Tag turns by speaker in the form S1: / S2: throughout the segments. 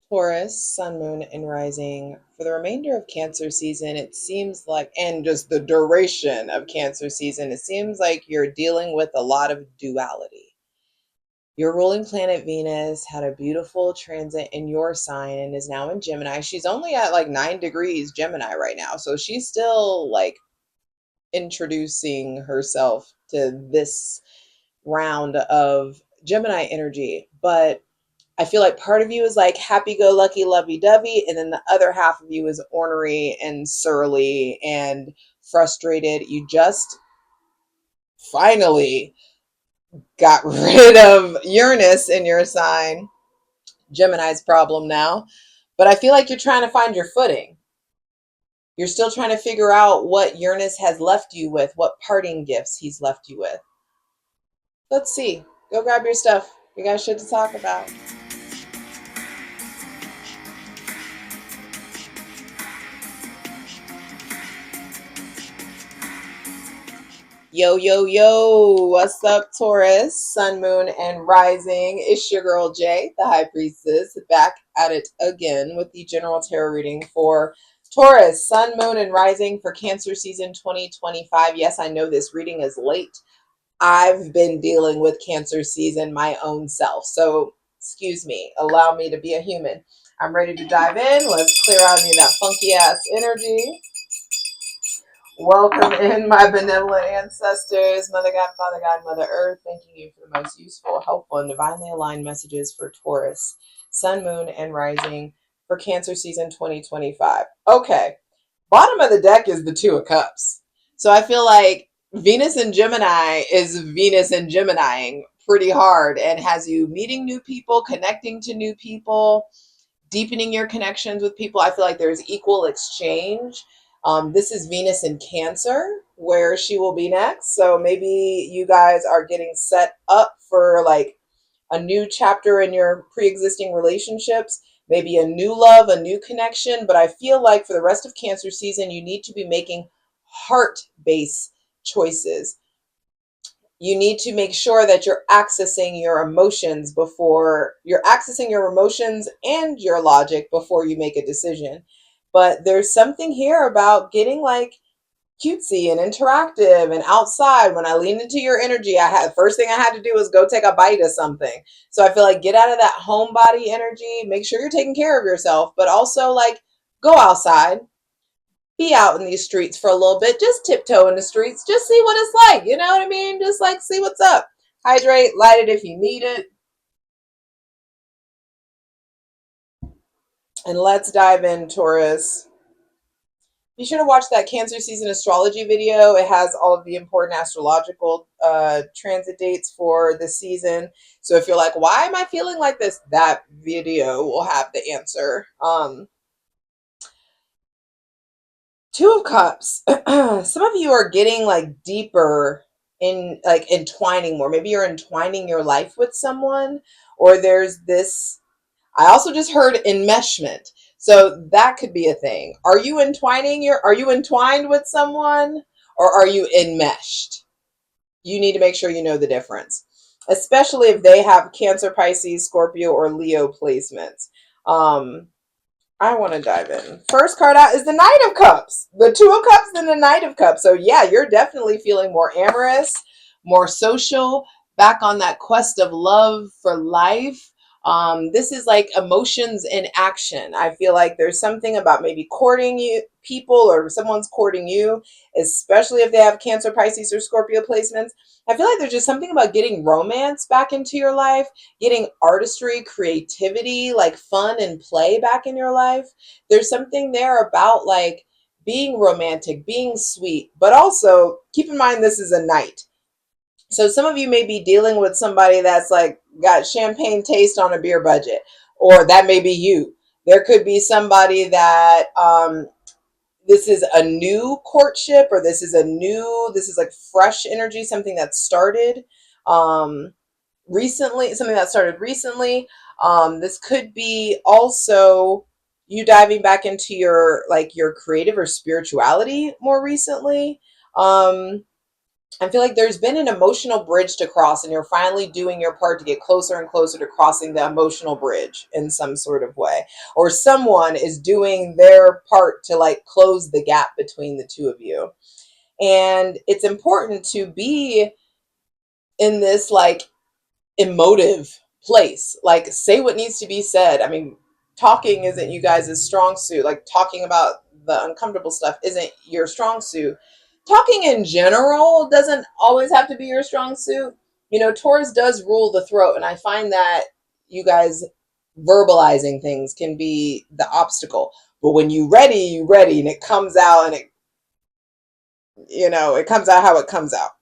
S1: Taurus, Sun, Moon, and Rising. For the remainder of Cancer season, it seems like, and just the duration of Cancer season, it seems like you're dealing with a lot of duality. Your ruling planet Venus had a beautiful transit in your sign and is now in Gemini. She's only at like 9 degrees Gemini right now. So she's still like introducing herself to this round of Gemini energy. But I feel like part of you is like happy go lucky, lovey dovey, and then the other half of you is ornery and surly and frustrated. You just finally got rid of Uranus in your sign, Gemini's problem now. But I feel like you're trying to find your footing. You're still trying to figure out what Uranus has left you with, what parting gifts he's left you with. Let's see. Go grab your stuff. We got shit to talk about. Yo, yo, yo, what's up, Taurus, Sun, Moon, and Rising? It's your girl, Jay, the High Priestess, back at it again with the general tarot reading for Taurus, Sun, Moon, and Rising for Cancer season 2025. Yes, I know this reading is late. I've been dealing with Cancer season my own self, so excuse me, allow me to be a human. I'm ready to dive in. Let's clear out any of that funky ass energy. Welcome in, my benevolent ancestors, Mother God, Father God, Mother Earth, thanking you for the most useful, helpful, and divinely aligned messages for Taurus, Sun, Moon, and Rising for Cancer season 2025. Okay, bottom of the deck is the Two of Cups. So I feel like Venus and Gemini is Venus and Geminiing pretty hard and has you meeting new people, connecting to new people, deepening your connections with people. I feel like there's equal exchange. This is Venus in Cancer, where she will be next. So maybe you guys are getting set up for like a new chapter in your pre existing relationships, maybe a new love, a new connection. But I feel like for the rest of Cancer season, you need to be making heart based choices. You need to make sure that you're accessing your emotions before you're accessing your emotions and your logic before you make a decision. But there's something here about getting like cutesy and interactive and outside. When I leaned into your energy, I had first thing I had to do was go take a bite of something. So I feel like get out of that homebody energy, make sure you're taking care of yourself, but also like go outside, be out in these streets for a little bit, just tiptoe in the streets, just see what it's like. You know what I mean? Just like see what's up. Hydrate, light it if you need it. And let's dive in, Taurus. Be sure to watch that Cancer season astrology video. It has all of the important astrological transit dates for the season. So if you're like, why am I feeling like this? That video will have the answer. Two of Cups. Some of you are getting like deeper in like entwining more. Maybe you're entwining your life with someone, or there's this. I also just heard enmeshment. So that could be a thing. Are you entwined with someone or are you enmeshed? You need to make sure you know the difference, especially if they have Cancer, Pisces, Scorpio, or Leo placements. Um, I want to dive in. First card out is the Knight of Cups. The Two of Cups and the Knight of Cups. So yeah, you're definitely feeling more amorous, more social, back on that quest of love for life. This is like emotions in action. I feel like there's something about maybe courting you people or someone's courting you, especially if they have Cancer, Pisces, or Scorpio placements. I feel like there's just something about getting romance back into your life, getting artistry, creativity, like fun and play back in your life. There's something there about like being romantic, being sweet, but also keep in mind this is a night. So some of you may be dealing with somebody that's like got champagne taste on a beer budget, or that may be you. There could be somebody that this is a new courtship, or this is like fresh energy, something that started recently, something that started recently. This could be also you diving back into your like your creative or spirituality more recently. Um, I feel like there's been an emotional bridge to cross, and you're finally doing your part to get closer and closer to crossing the emotional bridge in some sort of way. Or someone is doing their part to like close the gap between the two of you. And it's important to be in this like emotive place. Like, say what needs to be said. I mean, talking isn't you guys' strong suit. Like, talking about the uncomfortable stuff isn't your strong suit. Talking in general doesn't always have to be your strong suit. You know, Taurus does rule the throat, and I find that you guys verbalizing things can be the obstacle. But when you ready, and it comes out, and it comes out how it comes out.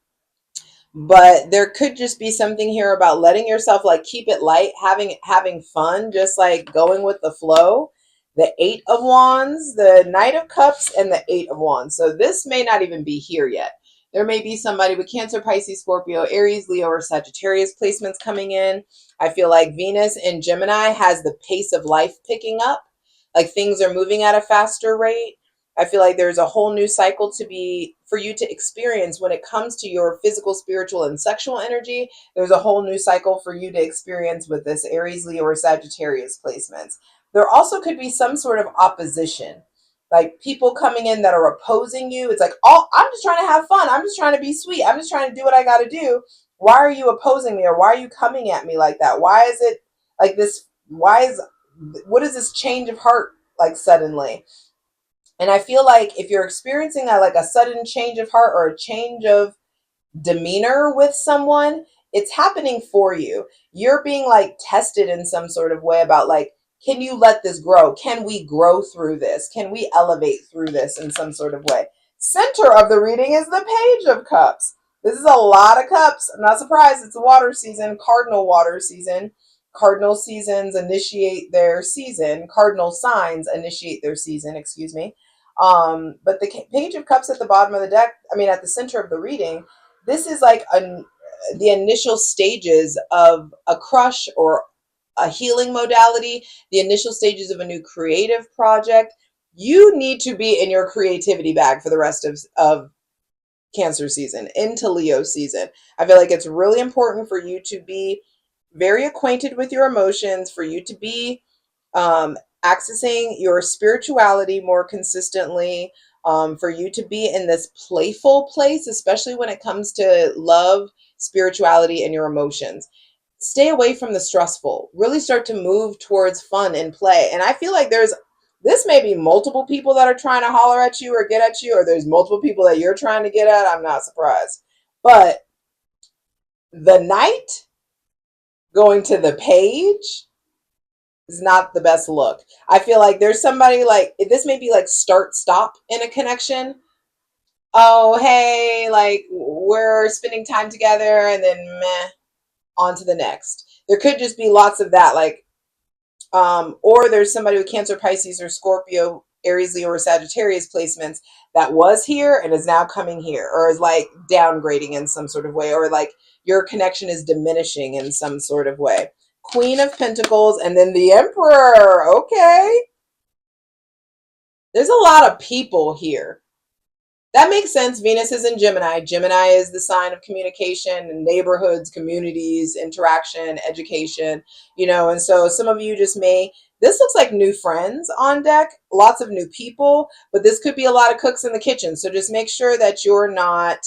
S1: But there could just be something here about letting yourself like keep it light, having fun, just like going with the flow. The 8 of Wands, the Knight of Cups, and the 8 of Wands. So this may not even be here yet. There may be somebody with Cancer, Pisces, Scorpio, Aries, Leo, or Sagittarius placements coming in. I feel like Venus in Gemini has the pace of life picking up. Like things are moving at a faster rate. I feel like there's a whole new cycle to be for you to experience when it comes to your physical, spiritual, and sexual energy. There's a whole new cycle for you to experience with this Aries, Leo, or Sagittarius placements. There also could be some sort of opposition, like people coming in that are opposing you. It's like, oh, I'm just trying to have fun. I'm just trying to be sweet. I'm just trying to do what I got to do. Why are you opposing me, or why are you coming at me like that? Why is it like this? What is this change of heart like suddenly? And I feel like if you're experiencing like a sudden change of heart or a change of demeanor with someone, it's happening for you. You're being like tested in some sort of way about like, can you let this grow? Can we grow through this? Can we elevate through this in some sort of way? Center of the reading is the Page of Cups. This is a lot of cups. I'm not surprised. It's water season, cardinal water season. Cardinal seasons initiate their season. Cardinal signs initiate their season, excuse me. But the Page of Cups at the bottom of the deck, I mean, at the center of the reading, this is like the initial stages of a crush or a healing modality, the initial stages of a new creative project. You need to be in your creativity bag for the rest of Cancer season into Leo season. I feel like it's really important for you to be very acquainted with your emotions, for you to be um, accessing your spirituality more consistently, for you to be in this playful place, especially when it comes to love, spirituality, and your emotions. Stay away from the stressful. Really start to move towards fun and play. And I feel like this may be multiple people that are trying to holler at you or get at you, or there's multiple people that you're trying to get at. I'm not surprised. But the Knight going to the Page is not the best look. I feel like there's somebody like this may be like start stop in a connection. Oh, hey, like we're spending time together and then meh, on to the next. There could just be lots of that, like or there's somebody with Cancer, Pisces, or Scorpio, Aries, Leo, or Sagittarius placements that was here and is now coming here, or is like downgrading in some sort of way, or like your connection is diminishing in some sort of way. Queen of Pentacles, and then the Emperor. Okay. There's a lot of people here. That makes sense. Venus is in Gemini. Gemini is the sign of communication, neighborhoods, communities, interaction, education, and so some of you this looks like new friends on deck, lots of new people, but this could be a lot of cooks in the kitchen. So just make sure that you're not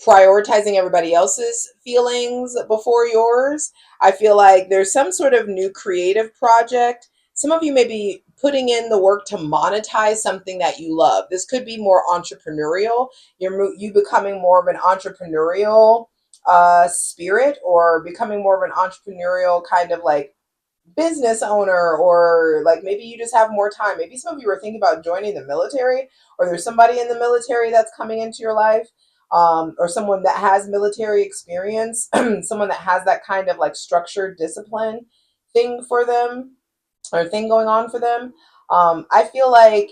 S1: prioritizing everybody else's feelings before yours. I feel like there's some sort of new creative project. Some of you may be putting in the work to monetize something that you love. This could be more entrepreneurial. You becoming more of an entrepreneurial spirit, or becoming more of an entrepreneurial kind of like business owner, or like maybe you just have more time. Maybe some of you are thinking about joining the military, or there's somebody in the military that's coming into your life, or someone that has military experience, someone that has that kind of like structured discipline thing for them, or thing going on for them. I feel like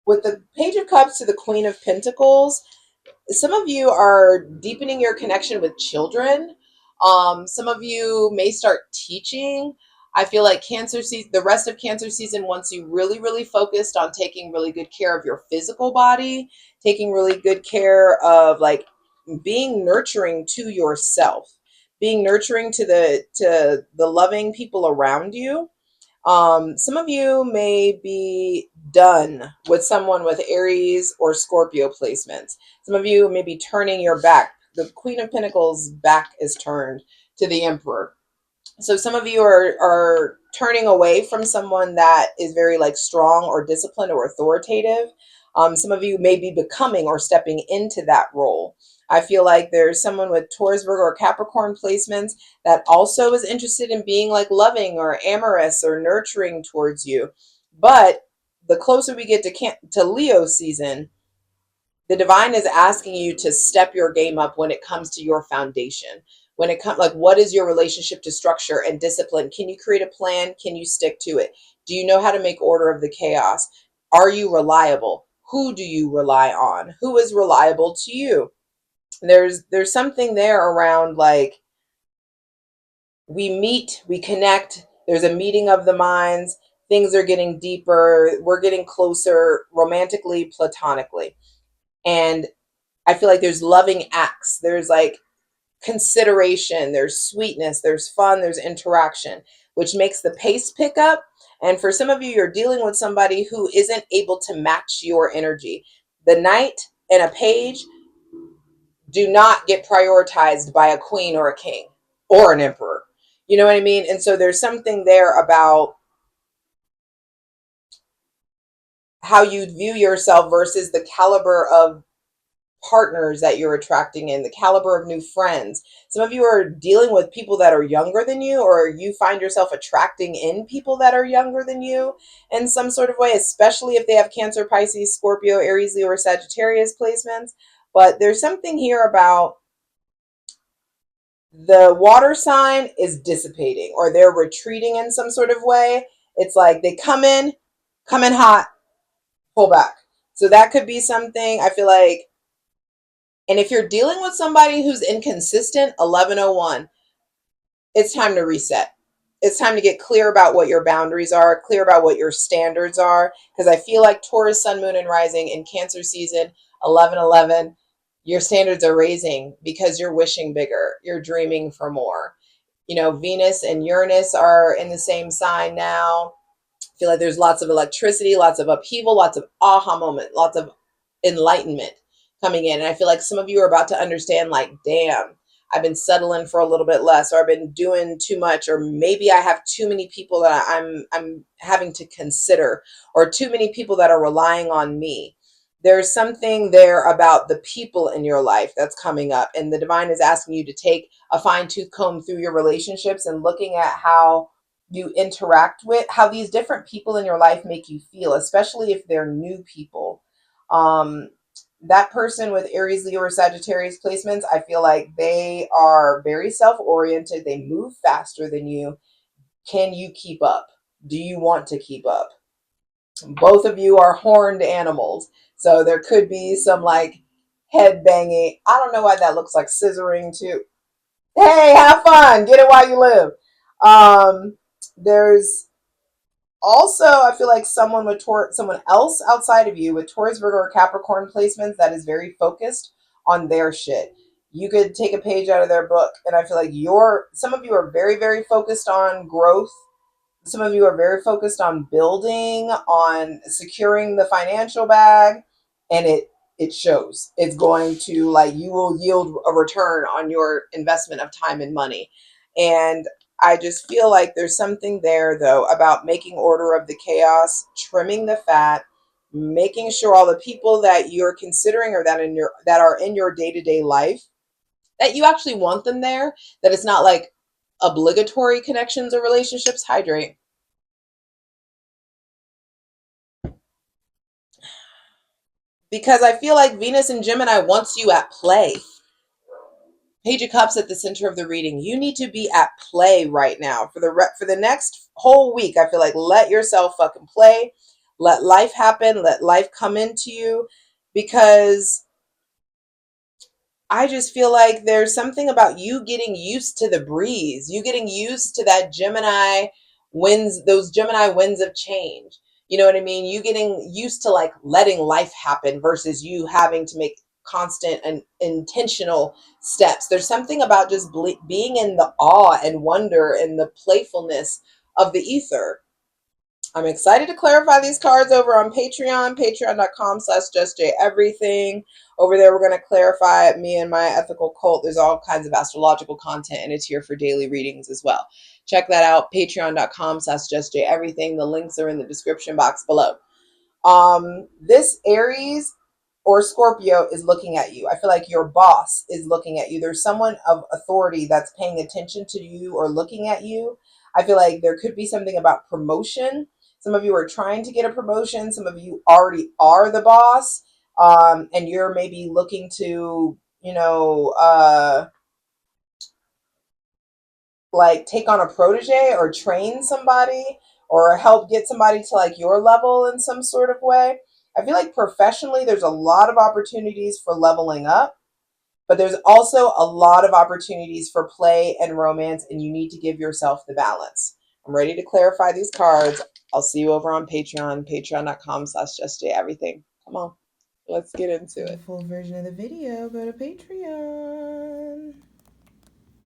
S1: with the Page of Cups to the Queen of Pentacles, some of you are deepening your connection with children. Some of you may start teaching. I feel like Cancer season, the rest of Cancer season wants you really, really focused on taking really good care of your physical body, taking really good care of like being nurturing to yourself, being nurturing to the loving people around you. Some of you may be done with someone with Aries or Scorpio placements. Some of you may be turning your back. The Queen of Pentacles' back is turned to the Emperor. So some of you are turning away from someone that is very like strong or disciplined or authoritative. Some of you may be becoming or stepping into that role. I feel like there's someone with Taurus, Virgo, or Capricorn placements that also is interested in being like loving or amorous or nurturing towards you. But the closer we get to Leo season, the divine is asking you to step your game up when it comes to your foundation. When it comes, like, what is your relationship to structure and discipline? Can you create a plan? Can you stick to it? Do you know how to make order of the chaos? Are you reliable? Who do you rely on? Who is reliable to you? There's something there around like we meet, we connect, there's a meeting of the minds, things are getting deeper, we're getting closer romantically, platonically. And I feel like there's loving acts. There's like consideration, there's sweetness, there's fun, there's interaction, which makes the pace pick up. And for some of you, you're dealing with somebody who isn't able to match your energy. The knight and a page do not get prioritized by a queen or a king or an emperor. You know what I mean? And so there's something there about how you view yourself versus the caliber of partners that you're attracting in, the caliber of new friends. Some of you are dealing with people that are younger than you, or you find yourself attracting in people that are younger than you in some sort of way, especially if they have Cancer, Pisces, Scorpio, Aries, Leo, or Sagittarius placements. But there's something here about the water sign is dissipating or they're retreating in some sort of way. It's like they come in hot, pull back. So that could be something I feel like. And if you're dealing with somebody who's inconsistent, 1101, it's time to reset. It's time to get clear about what your boundaries are, clear about what your standards are. Because I feel like Taurus, Sun, Moon, and Rising in Cancer season, 1111, your standards are raising because you're wishing bigger. You're dreaming for more. You know, Venus and Uranus are in the same sign now. I feel like there's lots of electricity, lots of upheaval, lots of aha moment, lots of enlightenment coming in. And I feel like some of you are about to understand, like, damn, I've been settling for a little bit less, or I've been doing too much, or maybe I have too many people that I'm having to consider, or too many people that are relying on me. There's something there about the people in your life that's coming up, and the divine is asking you to take a fine-tooth comb through your relationships and looking at how you interact with, how these different people in your life make you feel, especially if they're new people. Um, that person with Aries, Leo, or Sagittarius placements, I feel like they are very self-oriented. They move faster than you. Can you keep up? Do you want to keep up? Both of you are horned animals. So there could be some like head banging. I don't know why that looks like scissoring too. Hey, have fun. Get it while you live. There's also, I feel like someone with someone else outside of you with Taurus, Virgo, or Capricorn placements that is very focused on their shit. You could take a page out of their book, and I feel like some of you are very, very focused on growth. Some of you are very focused on building, on securing the financial bag, and it shows. It's going to, like, you will yield a return on your investment of time and money. And I just feel like there's something there though about making order of the chaos, trimming the fat, making sure all the people that you're considering or that are in your day-to-day life, that you actually want them there, that it's not like obligatory connections or relationships. Hydrate. Because I feel like Venus and Gemini wants you at play. Page of Cups at the center of the reading. You need to be at play right now for the next whole week. I feel like let yourself fucking play. Let life happen. Let life come into you, because I just feel like there's something about you getting used to the breeze. You getting used to that Gemini winds, those Gemini winds of change. You know what I mean? You getting used to like letting life happen versus you having to make constant and intentional steps. There's something about just being in the awe and wonder and the playfulness of the ether. I'm excited to clarify these cards over on Patreon, patreon.com/JustJEverything. Over there, we're going to clarify me and my ethical cult. There's all kinds of astrological content, and it's here for daily readings as well. Check that out, patreon.com/JustJEverything. The links are in the description box below. This Aries or Scorpio is looking at you. I feel like your boss is looking at you. There's someone of authority that's paying attention to you or looking at you. I feel like there could be something about promotion. Some of you are trying to get a promotion. Some of you already are the boss. And you're maybe looking to, like take on a protege or train somebody or help get somebody to like your level in some sort of way. I feel like professionally there's a lot of opportunities for leveling up, but there's also a lot of opportunities for play and romance, and you need to give yourself the balance. I'm ready to clarify these cards. I'll see you over on Patreon, patreon.com/JustJEverything. Come on, let's get into it. The full version of the video, go to Patreon.